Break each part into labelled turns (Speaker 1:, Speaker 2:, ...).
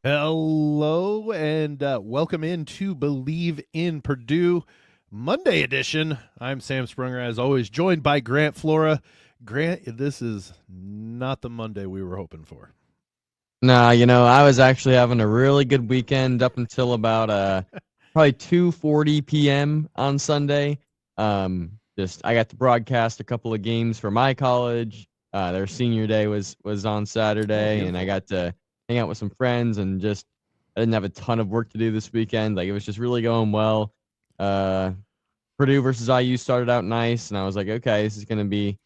Speaker 1: Hello and welcome into Believe in Purdue Monday edition. I'm Sam Sprunger, as always, joined by Grant Flora. Grant, this is not the Monday we were hoping for.
Speaker 2: Nah, I was actually having a really good weekend up until about probably 2:40 p.m. on Sunday. Just I got to broadcast a couple of games for my college. Their senior day was on Saturday, and I got to hang out with some friends and just I didn't have a ton of work to do this weekend. Like it was just really going well. Uh, Purdue versus IU started out nice, and I was like, okay, this is gonna be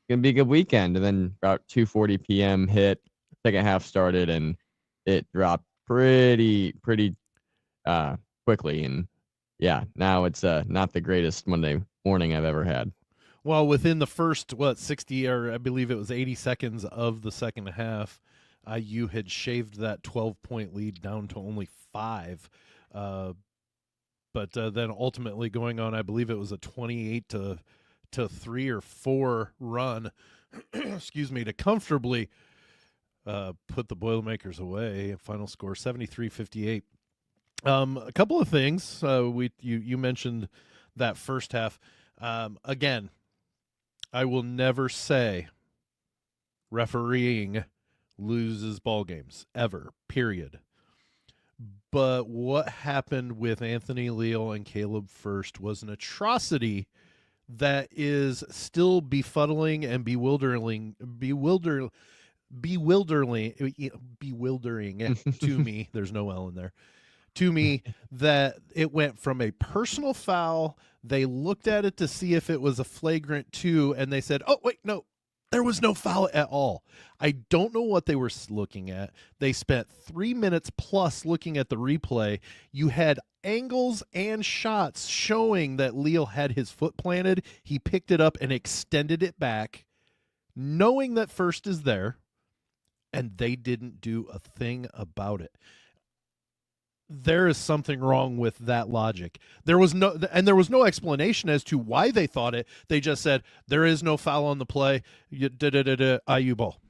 Speaker 2: a good weekend. And then about 2:40 p.m. hit, second half started, and it dropped pretty quickly. And yeah, now it's not the greatest Monday morning I've ever had.
Speaker 1: Well, within the first, 60 or I believe it was 80 seconds of the second half, IU had shaved that 12-point lead down to only 5. But then ultimately going on, I believe it was a 28 to 3 or 4 run, excuse me, to comfortably put the Boilermakers away. Final score 73-58. A couple of things. You mentioned that first half. Again, I will never say refereeing loses ball games ever. Period. But what happened with Anthony Leal and Caleb First was an atrocity that is still befuddling and bewildering to me. There's no L in there. To me, that it went from a personal foul. They looked at it to see if it was a flagrant 2, and they said, "Oh wait, no, there was no foul at all." I don't know what they were looking at. They spent 3 minutes plus looking at the replay. You had angles and shots showing that Leal had his foot planted. He picked it up and extended it back, knowing that First is there, and they didn't do a thing about it. There is something wrong with that logic. There was no explanation as to why they thought it. They just said there is no foul on the play. IU ball.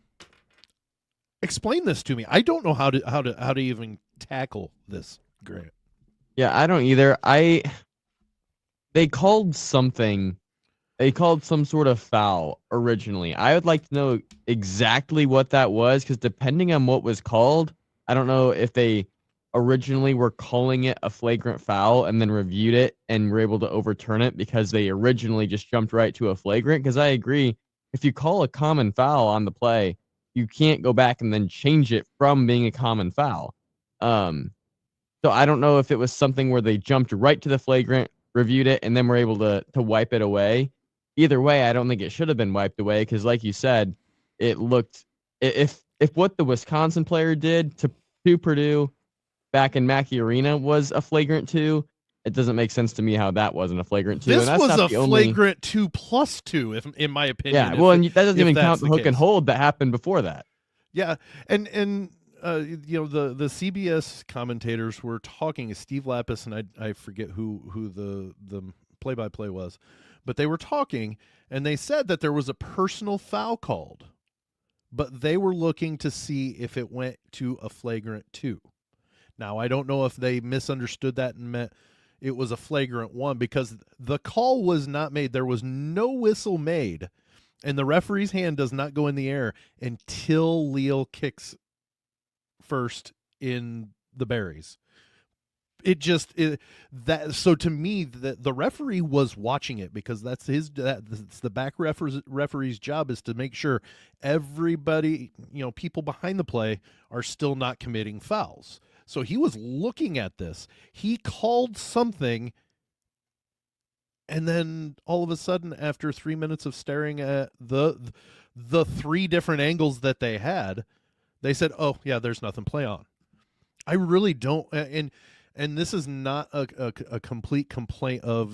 Speaker 1: Explain this to me. I don't know how to even tackle this, Grant.
Speaker 2: Yeah, I don't either. They called something. They called some sort of foul originally. I would like to know exactly what that was, because depending on what was called, I don't know if they originally were calling it a flagrant foul and then reviewed it and were able to overturn it because they originally just jumped right to a flagrant. Because I agree, if you call a common foul on the play, you can't go back and then change it from being a common foul. So I don't know if it was something where they jumped right to the flagrant, reviewed it, and then were able to wipe it away. Either way, I don't think it should have been wiped away because, like you said, it looked if what the Wisconsin player did to Purdue back in Mackey Arena was a flagrant 2, it doesn't make sense to me how that wasn't a flagrant 2.
Speaker 1: This
Speaker 2: and that's
Speaker 1: was
Speaker 2: not
Speaker 1: a
Speaker 2: the only
Speaker 1: flagrant 2+2, if in my opinion.
Speaker 2: Yeah, well, and that doesn't even count the hook and hold that happened before that.
Speaker 1: Yeah, and the CBS commentators were talking. Steve Lapis and I forget who the play-by-play was, but they were talking and they said that there was a personal foul called, but they were looking to see if it went to a flagrant 2. Now, I don't know if they misunderstood that and meant it was a flagrant 1, because the call was not made. There was no whistle made, and the referee's hand does not go in the air until Leal kicks First in the berries. So to me, the referee was watching it, because that's the back referee's job, is to make sure everybody, people behind the play, are still not committing fouls. So he was looking at this. He called something, and then all of a sudden, after 3 minutes of staring at the 3 different angles that they had, they said, "Oh yeah, there's nothing. Play on." I really don't, and this is not a complete complaint of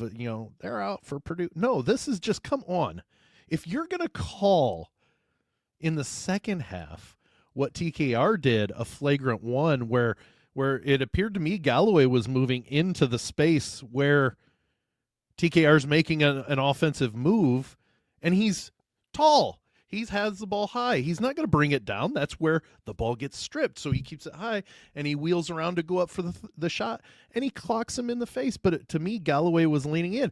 Speaker 1: they're out for Purdue. No, this is just, come on. If you're gonna call in the second half what TKR did, a flagrant 1, where it appeared to me Galloway was moving into the space where TKR's making an offensive move, and he's tall. He has the ball high. He's not going to bring it down. That's where the ball gets stripped. So he keeps it high, and he wheels around to go up for the shot, and he clocks him in the face. But to me, Galloway was leaning in,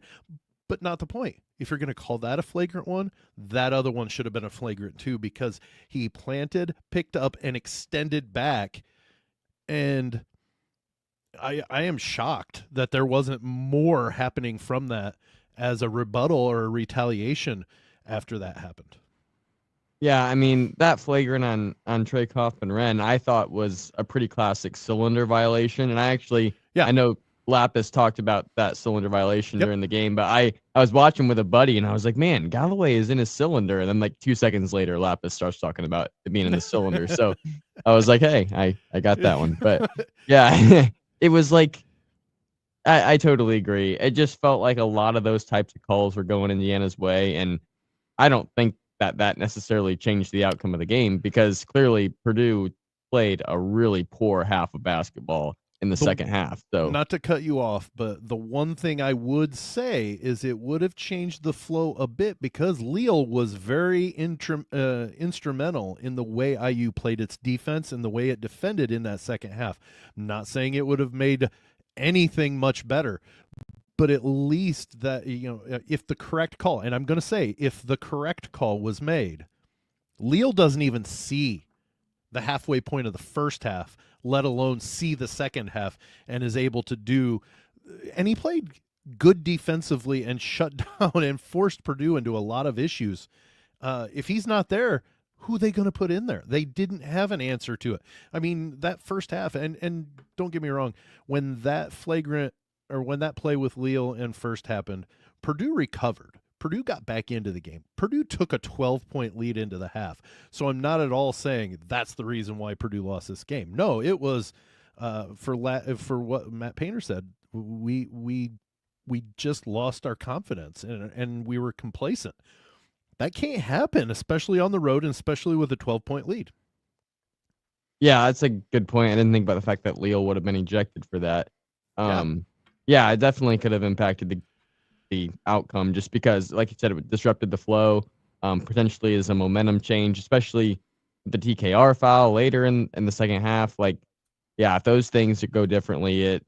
Speaker 1: but not the point. If you're going to call that a flagrant one, that other one should have been a flagrant too, because he planted, picked up, and extended back. And I am shocked that there wasn't more happening from that as a rebuttal or a retaliation after that happened.
Speaker 2: Yeah, I mean, that flagrant on Trey Kaufman-Renn, I thought was a pretty classic cylinder violation. And I know Lapis talked about that cylinder violation during the game, but I was watching with a buddy and I was like, man, Galloway is in his cylinder. And then like 2 seconds later, Lapis starts talking about it being in the cylinder. So I was like, hey, I got that one. But yeah, it was like, I totally agree. It just felt like a lot of those types of calls were going Indiana's way. And I don't think that necessarily changed the outcome of the game, because clearly Purdue played a really poor half of basketball in the second half. So,
Speaker 1: not to cut you off, but the one thing I would say is it would have changed the flow a bit, because Leal was very instrumental in the way IU played its defense and the way it defended in that second half. I'm not saying it would have made anything much better, but at least that, if the correct call, and I'm going to say if the correct call was made, Leal doesn't even see the halfway point of the first half, let alone see the second half, and is able to do, and he played good defensively and shut down and forced Purdue into a lot of issues. If he's not there, who are they going to put in there? They didn't have an answer to it. I mean, that first half, and don't get me wrong, when that play with Leal and first happened, Purdue recovered. Purdue got back into the game. Purdue took a 12-point lead into the half. So I'm not at all saying that's the reason why Purdue lost this game. No, it was for what Matt Painter said. We just lost our confidence and we were complacent. That can't happen, especially on the road and especially with a 12-point lead.
Speaker 2: Yeah, that's a good point. I didn't think about the fact that Leal would have been ejected for that. Yeah, it definitely could have impacted the outcome, just because, like you said, it disrupted the flow, potentially as a momentum change, especially the TKR foul later in the second half. Like, yeah, if those things go differently,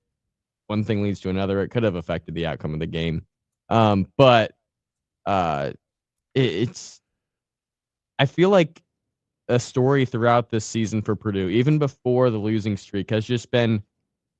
Speaker 2: one thing leads to another. It could have affected the outcome of the game. But it's I feel like a story throughout this season for Purdue, even before the losing streak, has just been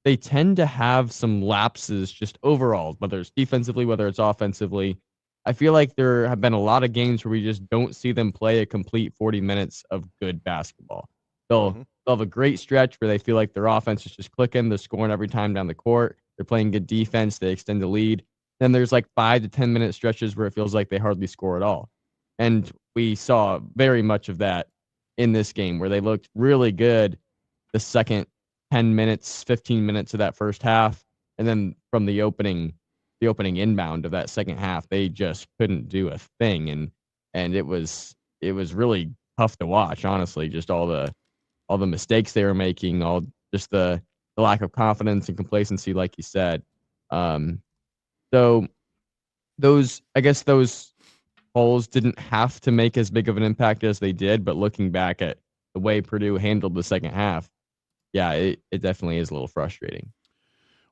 Speaker 2: they tend to have some lapses just overall, whether it's defensively, whether it's offensively. I feel like there have been a lot of games where we just don't see them play a complete 40 minutes of good basketball. They'll have a great stretch where they feel like their offense is just clicking, they're scoring every time down the court, they're playing good defense, they extend the lead. Then there's like 5 to 10 minute stretches where it feels like they hardly score at all. And we saw very much of that in this game, where they looked really good the second 10 minutes, 15 minutes of that first half. And then from the opening inbound of that second half, they just couldn't do a thing. And it was really tough to watch, honestly, just all the mistakes they were making, all just the lack of confidence and complacency, like you said. So those calls didn't have to make as big of an impact as they did, but looking back at the way Purdue handled the second half, yeah, it definitely is a little frustrating.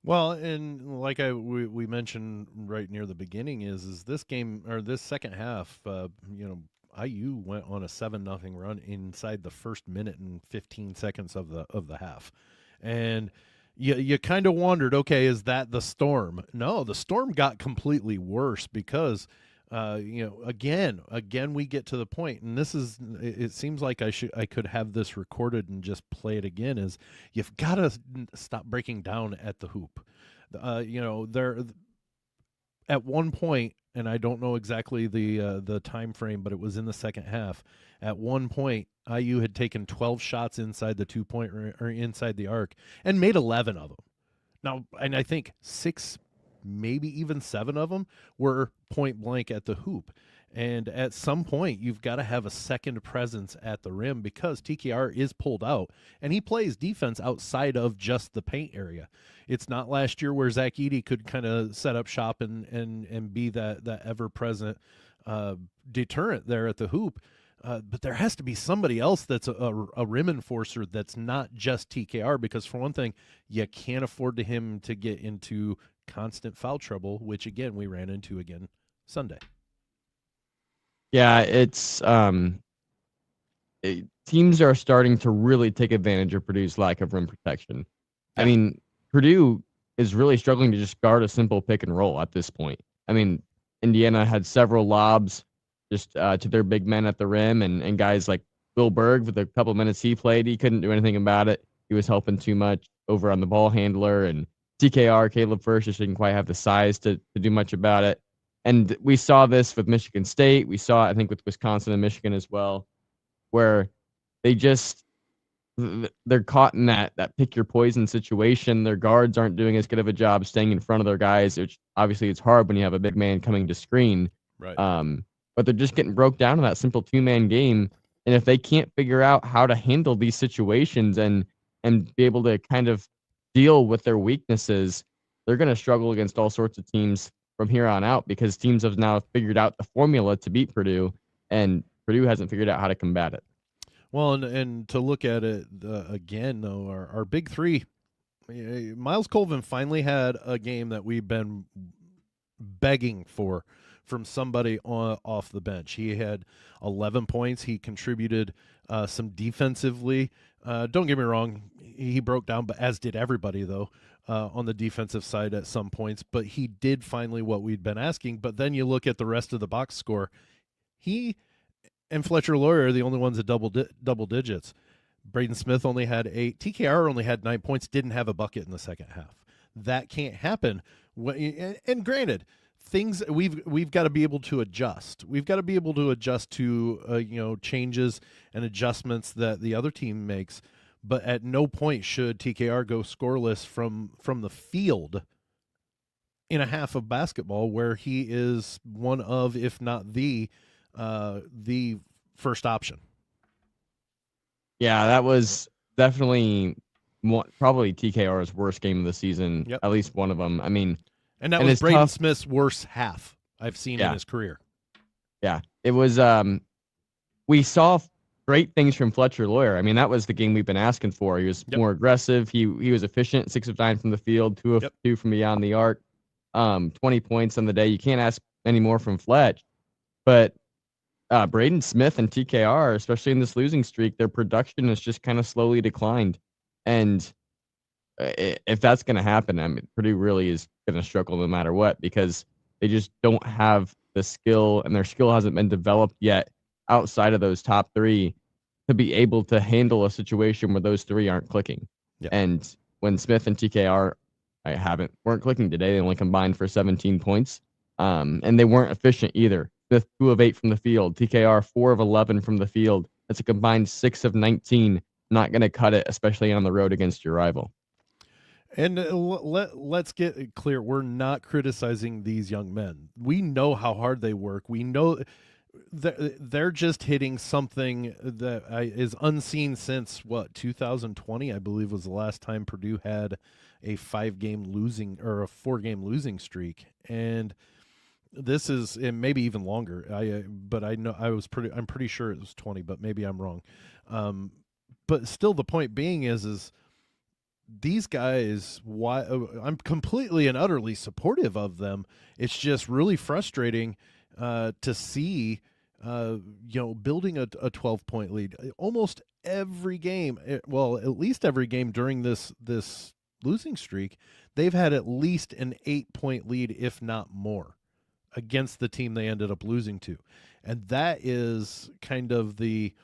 Speaker 1: Well, and like we mentioned right near the beginning is this game, or this second half, IU went on a 7-0 run inside the first minute and 15 seconds of the half. And you kind of wondered, okay, is that the storm? No, the storm got completely worse because again we get to the point, and it seems like I could have this recorded and just play it again, is you've got to stop breaking down at the hoop. There at one point, and I don't know exactly the time frame, but it was in the second half. At one point, IU had taken 12 shots inside the 2-point or inside the arc and made 11 of them. Now, and I think 6, maybe even 7 of them were point blank at the hoop. And at some point, you've got to have a second presence at the rim, because TKR is pulled out and he plays defense outside of just the paint area. It's not last year where Zach Edey could kind of set up shop and be that ever present deterrent there at the hoop. But there has to be somebody else that's a rim enforcer that's not just TKR, because for one thing, you can't afford to him to get into constant foul trouble, which again we ran into again Sunday.
Speaker 2: Yeah, teams are starting to really take advantage of Purdue's lack of rim protection. I
Speaker 1: Yeah.
Speaker 2: mean, Purdue is really struggling to just guard a simple pick and roll at this point. I mean, Indiana had several lobs just to their big men at the rim, and guys like Will Berg, with the couple minutes he played, he couldn't do anything about it. He was helping too much over on the ball handler, and TKR, Caleb First, just didn't quite have the size to do much about it. And we saw this with Michigan State. We saw it, I think, with Wisconsin and Michigan as well, where they just they're caught in that pick your poison situation. Their guards aren't doing as good of a job staying in front of their guys, which obviously it's hard when you have a big man coming to screen.
Speaker 1: Right.
Speaker 2: But they're just getting broke down in that simple 2-man game. And if they can't figure out how to handle these situations and be able to kind of deal with their weaknesses, they're going to struggle against all sorts of teams from here on out, because teams have now figured out the formula to beat Purdue, and Purdue hasn't figured out how to combat it.
Speaker 1: Well, and to look at it again, though, our big three, Miles Colvin finally had a game that we've been begging for from somebody off the bench. He had 11 points. He contributed some defensively. Don't get me wrong, he broke down, but as did everybody, though, on the defensive side at some points. But he did finally what we'd been asking. But then you look at the rest of the box score. He and Fletcher Lawyer are the only ones at double digits. Braden Smith only had 8. TKR only had 9 points, didn't have a bucket in the second half. That can't happen. And granted, things we've got to be able to adjust. We've got to be able to adjust to changes and adjustments that the other team makes. But at no point should TKR go scoreless from the field in a half of basketball, where he is one of, if not the first option.
Speaker 2: Yeah, that was definitely probably TKR's worst game of the season.
Speaker 1: Yep.
Speaker 2: At least one of them. I mean,
Speaker 1: and that was Braden Smith's worst half I've seen in his career.
Speaker 2: Yeah, it was. We saw great things from Fletcher Lawyer. I mean, that was the game we've been asking for. He was more aggressive. He was efficient. 6 of 9 from the field, 2 of 2 from beyond the arc. 20 points on the day. You can't ask any more from Fletch. But Braden Smith and TKR, especially in this losing streak, their production has just kind of slowly declined. And if that's going to happen, I mean, Purdue really is going to struggle no matter what, because they just don't have the skill, and their skill hasn't been developed yet outside of those top 3 to be able to handle a situation where those 3 aren't clicking.
Speaker 1: Yep.
Speaker 2: And when Smith and TKR weren't clicking today, they only combined for 17 points. And they weren't efficient either. Smith 2 of 8 from the field. TKR 4 of 11 from the field. That's a combined 6 of 19. Not going to cut it, especially on the road against your rival.
Speaker 1: And let's get clear. We're not criticizing these young men. We know how hard they work. We know they're just hitting something that is unseen since 2020, I believe, was the last time Purdue had a 5-game losing or a 4-game losing streak. And this is, and maybe even longer. But I know I'm pretty sure it was 20, but maybe I'm wrong. But still, the point being is these guys, why I'm completely and utterly supportive of them. It's just really frustrating to see, building a 12-point lead almost every game. Well, at least every game during this losing streak, they've had at least an 8-point lead, if not more, against the team they ended up losing to. And that is kind of the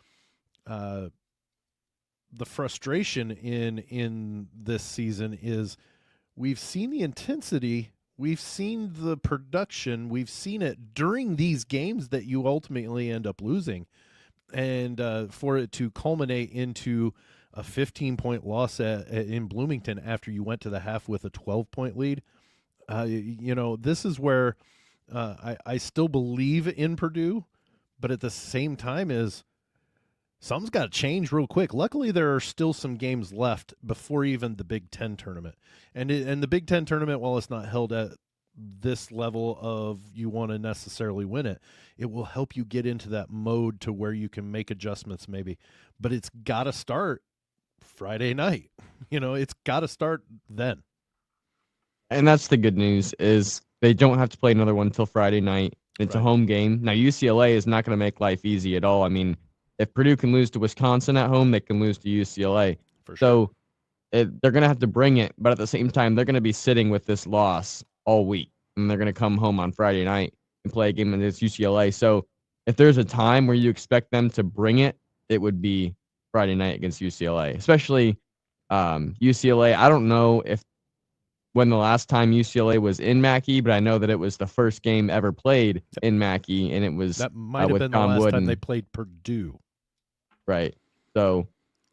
Speaker 1: frustration in this season is we've seen the intensity, we've seen the production, we've seen it during these games that you ultimately end up losing. And for it to culminate into a 15-point loss in Bloomington after you went to the half with a 12-point lead, this is where I still believe in Purdue, but at the same time is something's got to change real quick. Luckily, there are still some games left before even the Big Ten tournament. And the Big Ten tournament, while it's not held at this level of you want to necessarily win it. It will help you get into that mode to where you can make adjustments maybe. But it's got to start Friday night. It's got to start then.
Speaker 2: And that's the good news is they don't have to play another one until Friday night. It's a home game. Now, UCLA is not going to make life easy at all. I mean, if Purdue can lose to Wisconsin at home, they can lose to UCLA.
Speaker 1: For sure.
Speaker 2: So they're going to have to bring it, but at the same time, they're going to be sitting with this loss all week, and they're going to come home on Friday night and play a game against UCLA. So if there's a time where you expect them to bring it, it would be Friday night against UCLA, especially UCLA. I don't know when the last time UCLA was in Mackey, but I know that it was the first game ever played in Mackey, and it was
Speaker 1: that might have been
Speaker 2: John
Speaker 1: the last
Speaker 2: Wooden.
Speaker 1: time they played Purdue.
Speaker 2: Right. So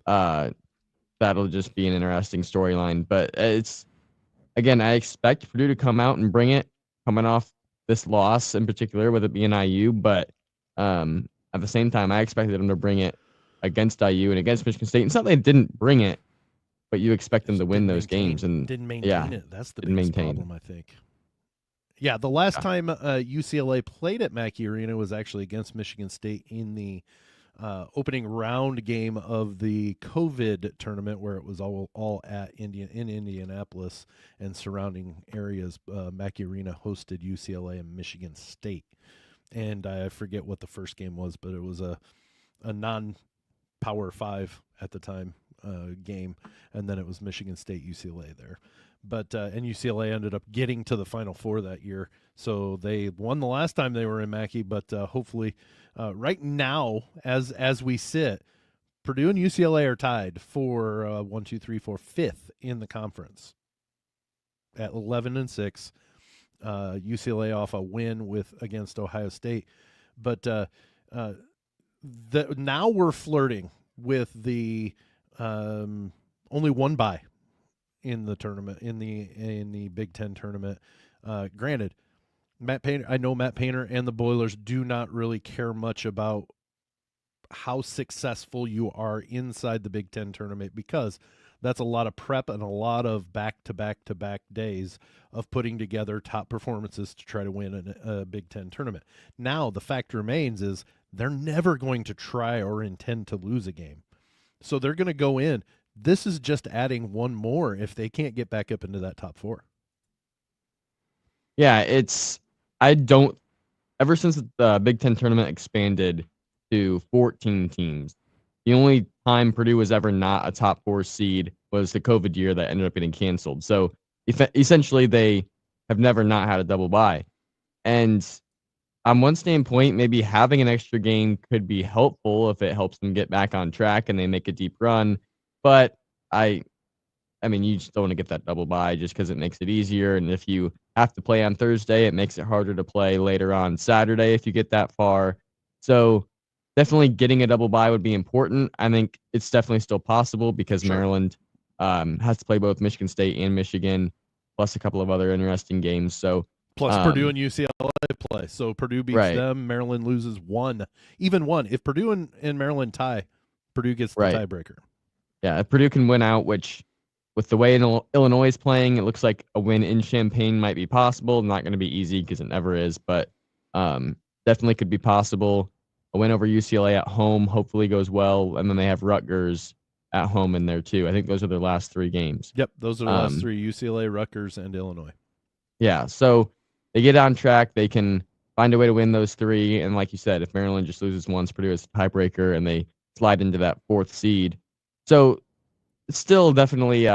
Speaker 2: that'll just be an interesting storyline. But it's, again, I expect Purdue to come out and bring it, coming off this loss in particular, with it being IU. But at the same time, I expected them to bring it against IU and against Michigan State. It's not that they didn't bring it, but you expect them to win those games, and
Speaker 1: didn't maintain it. That's the biggest problem, I think. Yeah, the last time UCLA played at Mackey Arena was actually against Michigan State in the opening round game of the COVID tournament, where it was all at in Indianapolis and surrounding areas. Mackey Arena hosted UCLA and Michigan State, and I forget what the first game was, but it was a non-Power 5 at the time game, and then it was Michigan State UCLA there. But and UCLA ended up getting to the Final Four that year, so they won the last time they were in Mackey. But hopefully, right now, as we sit, Purdue and UCLA are tied for 5th in the conference at 11-6. UCLA off a win against Ohio State, but now we're flirting with the only one bye in the tournament, in the Big Ten tournament. Granted, I know Matt Painter and the Boilers do not really care much about how successful you are inside the Big Ten tournament, because that's a lot of prep and a lot of back-to-back days of putting together top performances to try to win a Big Ten tournament. Now, the fact remains is they're never going to try or intend to lose a game. So they're going to go in. This is just adding one more if they can't get back up into that top 4.
Speaker 2: Yeah, ever since the Big Ten tournament expanded to 14 teams, the only time Purdue was ever not a top 4 seed was the COVID year that ended up getting canceled. So essentially, they have never not had a double bye. And on one standpoint, maybe having an extra game could be helpful if it helps them get back on track and they make a deep run. But I mean, you just don't want to get that double bye just because it makes it easier. And if you have to play on Thursday, it makes it harder to play later on Saturday if you get that far. So definitely getting a double bye would be important. I think it's definitely still possible because Maryland has to play both Michigan State and Michigan, plus a couple of other interesting games. So
Speaker 1: plus Purdue and UCLA play. So Purdue beats them, Maryland loses even one. If Purdue and Maryland tie, Purdue gets the tiebreaker.
Speaker 2: Yeah, if Purdue can win out, which with the way Illinois is playing, it looks like a win in Champaign might be possible. Not going to be easy because it never is, but definitely could be possible. A win over UCLA at home hopefully goes well, and then they have Rutgers at home in there too. I think those are their last 3 games.
Speaker 1: Yep, those are the last 3, UCLA, Rutgers, and Illinois.
Speaker 2: Yeah, so they get on track. They can find a way to win those 3, and like you said, if Maryland just loses once, Purdue is a tiebreaker, and they slide into that 4th seed. So it's still definitely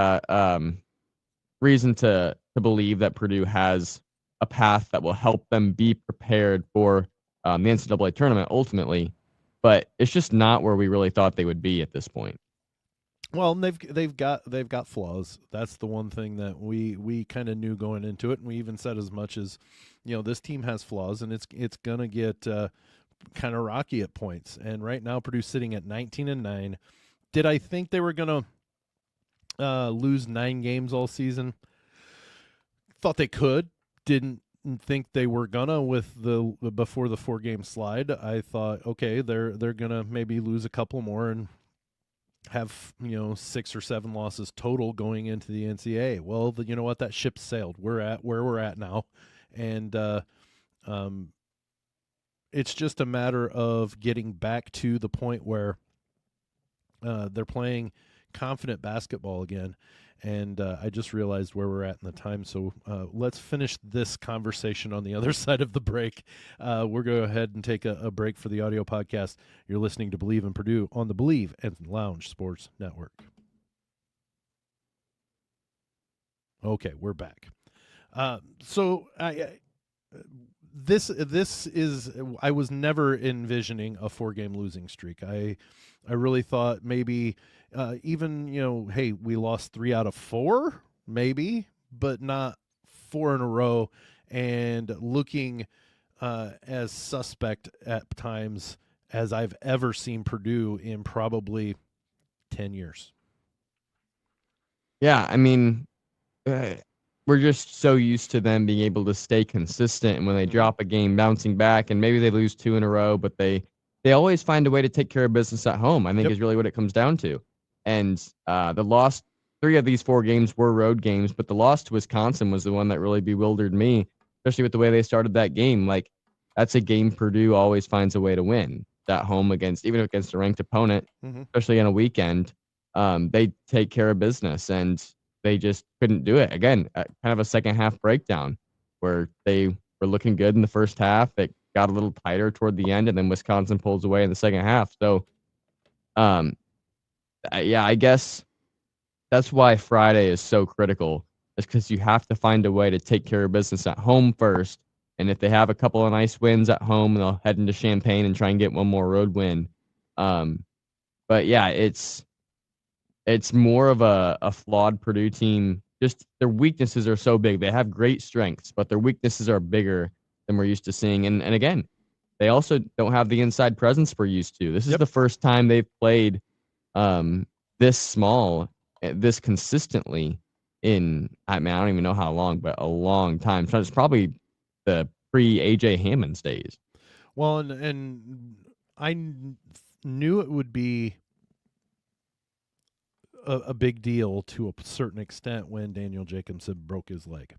Speaker 2: reason to believe that Purdue has a path that will help them be prepared for the NCAA tournament ultimately, but it's just not where we really thought they would be at this point.
Speaker 1: Well, they've got flaws. That's the one thing that we kind of knew going into it, and we even said as much as, this team has flaws, and it's gonna get kind of rocky at points. And right now, Purdue's sitting at 19-9. Did I think they were gonna lose 9 games all season? Thought they could. Didn't think they were gonna with before the 4-game slide. I thought, okay, they're gonna maybe lose a couple more and have 6 or 7 losses total going into the NCAA. Well, you know what? That ship sailed. We're at where we're at now, and it's just a matter of getting back to the point where they're playing confident basketball again. And I just realized where we're at in the time. So let's finish this conversation on the other side of the break. We're going to go ahead and take a break for the audio podcast. You're listening to BLEAV in Purdue on the BLEAV and Lounge Sports Network. Okay, we're back. So this is, I was never envisioning a 4-game losing streak. I really thought maybe even, hey, we lost 3 out of 4, maybe, but not 4 in a row, and looking as suspect at times as I've ever seen Purdue in probably 10 years.
Speaker 2: Yeah, I mean, we're just so used to them being able to stay consistent, and when they drop a game, bouncing back, and maybe they lose 2 in a row, but they always find a way to take care of business at home, I think is really what it comes down to. And the loss, 3 of these 4 games were road games, but the loss to Wisconsin was the one that really bewildered me, especially with the way they started that game. Like, that's a game Purdue always finds a way to win at home even against a ranked opponent, especially on a weekend. They take care of business, and they just couldn't do it. Again, kind of a second half breakdown where they were looking good in the first half. It got a little tighter toward the end, and then Wisconsin pulls away in the second half. So, yeah, I guess that's why Friday is so critical, is because you have to find a way to take care of business at home first. And if they have a couple of nice wins at home, they'll head into Champaign and try and get one more road win. But yeah, it's more of a flawed Purdue team. Just their weaknesses are so big. They have great strengths, but their weaknesses are bigger than we're used to seeing. And again, they also don't have the inside presence we're used to. This is the first time they've played this small, this consistently in, I mean, I don't even know how long, but a long time. So it's probably the pre-AJ Hammond's days.
Speaker 1: Well, and I knew it would be a big deal to a certain extent when Daniel Jacobson broke his leg.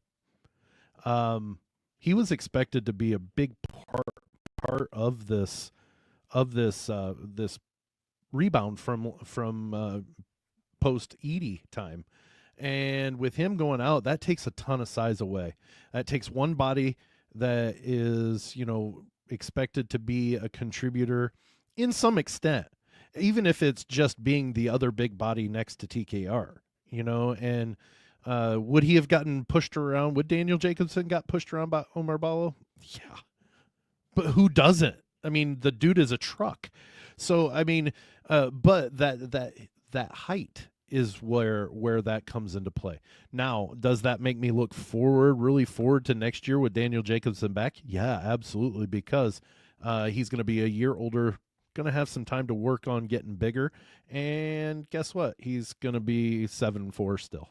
Speaker 1: He was expected to be a big part of this rebound from post Edey time, and with him going out, that takes a ton of size away. That takes one body that is expected to be a contributor in some extent, even if it's just being the other big body next to TKR, and would he have gotten pushed around? Would Daniel Jacobson got pushed around by Omar Ballo? Yeah. But who doesn't? I mean, the dude is a truck. So, I mean, but that height is where that comes into play. Now, does that make me look really forward to next year with Daniel Jacobson back? Yeah, absolutely, because he's going to be a year older, going to have some time to work on getting bigger, and guess what? He's going to be 7'4" still.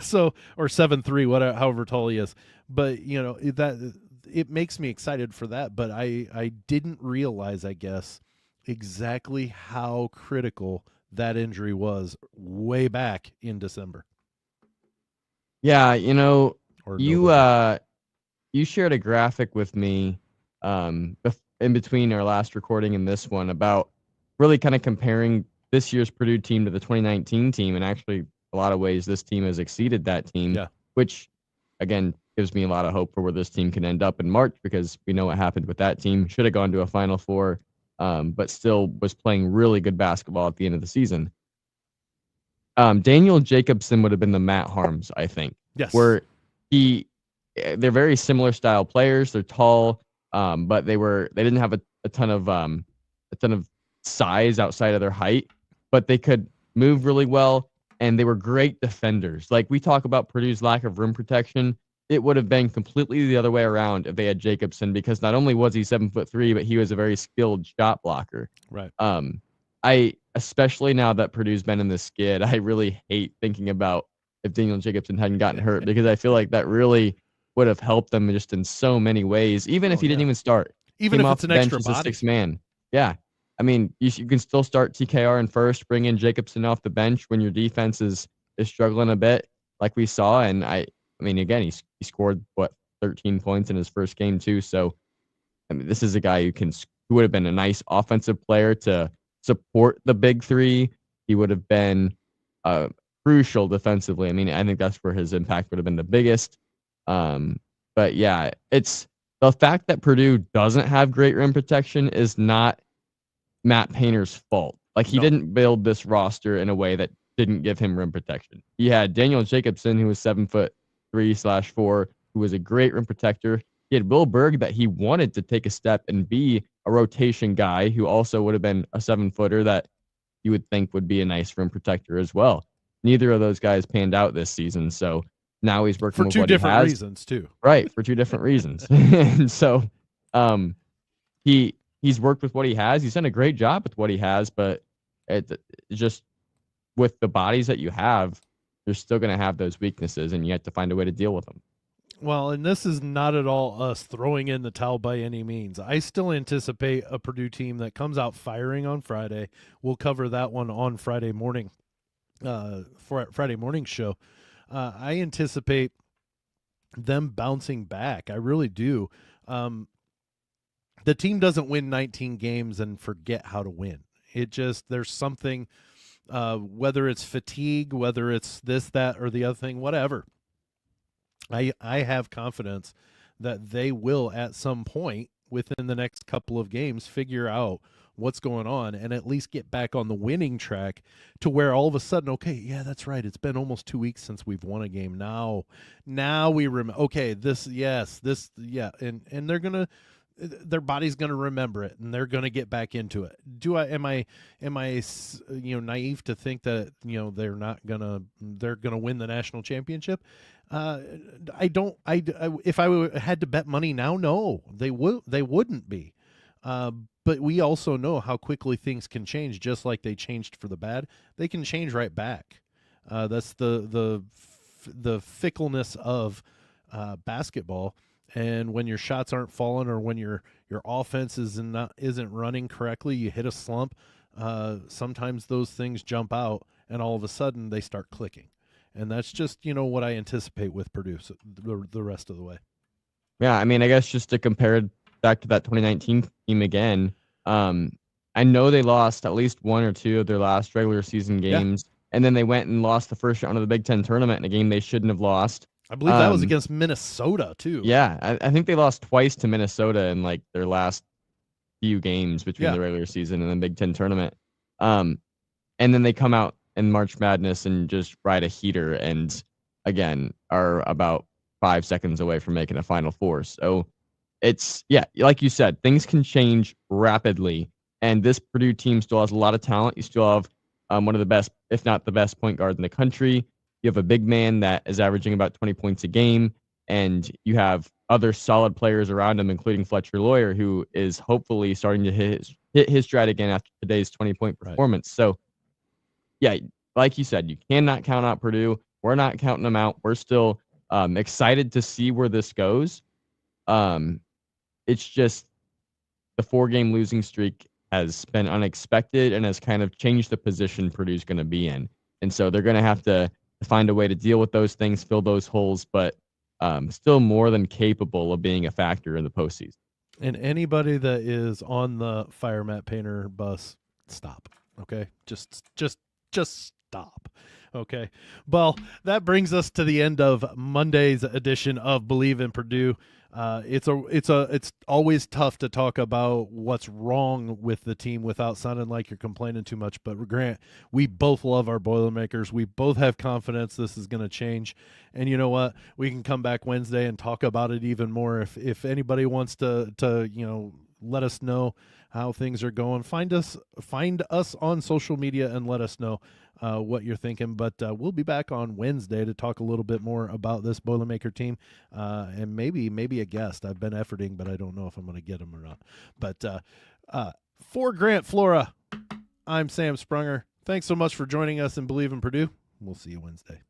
Speaker 1: So, or 7'3", whatever, however tall he is. But that it makes me excited for that. But I didn't realize, I guess, exactly how critical that injury was way back in December.
Speaker 2: Yeah, you shared a graphic with me in between our last recording and this one about really kind of comparing this year's Purdue team to the 2019 team, and actually a lot of ways this team has exceeded that team, which again gives me a lot of hope for where this team can end up in March, because we know what happened with that team. Should have gone to a Final Four, but still was playing really good basketball at the end of the season. Daniel Jacobson would have been the Matt Harms, I think.
Speaker 1: Yes.
Speaker 2: Where they're very similar style players. They're tall, but they didn't have a ton of size outside of their height, but they could move really well, and they were great defenders. Like, we talk about Purdue's lack of rim protection. It would have been completely the other way around if they had Jacobson, because not only was he 7'3", but he was a very skilled shot blocker.
Speaker 1: Right.
Speaker 2: Especially now that Purdue's been in this skid, I really hate thinking about if Daniel Jacobson hadn't gotten hurt, because I feel like that really would have helped them just in so many ways, even if he didn't even start.
Speaker 1: Even if it's an extra body.
Speaker 2: As a sixth man. Yeah. I mean, you can still start TKR in first, bring in Jacobson off the bench when your defense is struggling a bit, like we saw. And I mean, again, he scored, 13 points in his first game, too. So, I mean, this is a guy who would have been a nice offensive player to support the big three. He would have been crucial defensively. I mean, I think that's where his impact would have been the biggest. But yeah, it's the fact that Purdue doesn't have great rim protection is not Matt Painter's fault. Like, he didn't build this roster in a way that didn't give him rim protection. He had Daniel Jacobson, who was 7'3/4", who was a great rim protector. He had Will Berg, that he wanted to take a step and be a rotation guy, who also would have been a 7-footer that you would think would be a nice rim protector as well. Neither of those guys panned out this season, so now he's working
Speaker 1: for
Speaker 2: with
Speaker 1: two
Speaker 2: what he
Speaker 1: different
Speaker 2: has.
Speaker 1: reasons too.
Speaker 2: Right, for two different reasons. And so he's worked with what he has. He's done a great job with what he has, but it just with the bodies that you have, you're still going to have those weaknesses, and you have to find a way to deal with them.
Speaker 1: Well, and this is not at all us throwing in the towel by any means. I still anticipate a Purdue team that comes out firing on Friday. We'll cover that one on Friday morning, for Friday morning show. I anticipate them bouncing back. I really do. The team doesn't win 19 games and forget how to win. It just, there's something, whether it's fatigue, whether it's this, that, or the other thing, whatever. I have confidence that they will at some point within the next couple of games figure out what's going on and at least get back on the winning track to where all of a sudden, okay, yeah, that's right. It's been almost 2 weeks since we've won a game. Now we remember, okay, this, yeah. And they're going to, their body's going to remember it and they're going to get back into it. Am I naive to think that, they're going to win the national championship? I don't, if I had to bet money now, no, they wouldn't be. But we also know how quickly things can change, just like they changed for the bad. They can change right back. That's the fickleness of basketball. And when your shots aren't falling, or when your offense isn't running correctly, you hit a slump. Sometimes those things jump out, and all of a sudden they start clicking. And that's just what I anticipate with Purdue the rest of the way.
Speaker 2: Yeah, I mean, I guess just to compare back to that 2019 team again, I know they lost at least one or two of their last regular season games, and then they went and lost the first round of the Big Ten tournament in a game they shouldn't have lost.
Speaker 1: I believe that was against Minnesota too.
Speaker 2: Yeah, I think they lost twice to Minnesota in like their last few games between the regular season and the Big Ten tournament. And then they come out in March Madness and just ride a heater, and again are about 5 seconds away from making a Final Four. So it's, like you said, things can change rapidly, and this Purdue team still has a lot of talent. You still have one of the best, if not the best, point guard in the country. You have a big man that is averaging about 20 points a game, and you have other solid players around him, including Fletcher Lawyer, who is hopefully starting to hit his stride again after today's 20-point performance. Right. So, yeah, like you said, you cannot count out Purdue. We're not counting them out. We're still excited to see where this goes. It's just the 4-game losing streak has been unexpected and has kind of changed the position Purdue's going to be in. And so they're going to have to find a way to deal with those things, fill those holes, but still more than capable of being a factor in the postseason.
Speaker 1: And anybody that is on the Fire Matt Painter bus, stop. Okay, just stop. Okay. Well, that brings us to the end of Monday's edition of BLEAV in Purdue. It's always tough to talk about what's wrong with the team without sounding like you're complaining too much. But Grant, we both love our Boilermakers. We both have confidence this is going to change. And you know what? We can come back Wednesday and talk about it even more. If anybody wants to let us know how things are going, find us on social media and let us know what you're thinking. But we'll be back on Wednesday to talk a little bit more about this Boilermaker team, and maybe a guest. I've been efforting, but I don't know if I'm going to get him or not. But for Grant Flora, I'm Sam Sprunger. Thanks so much for joining us in BLEAV in Purdue. We'll see you Wednesday.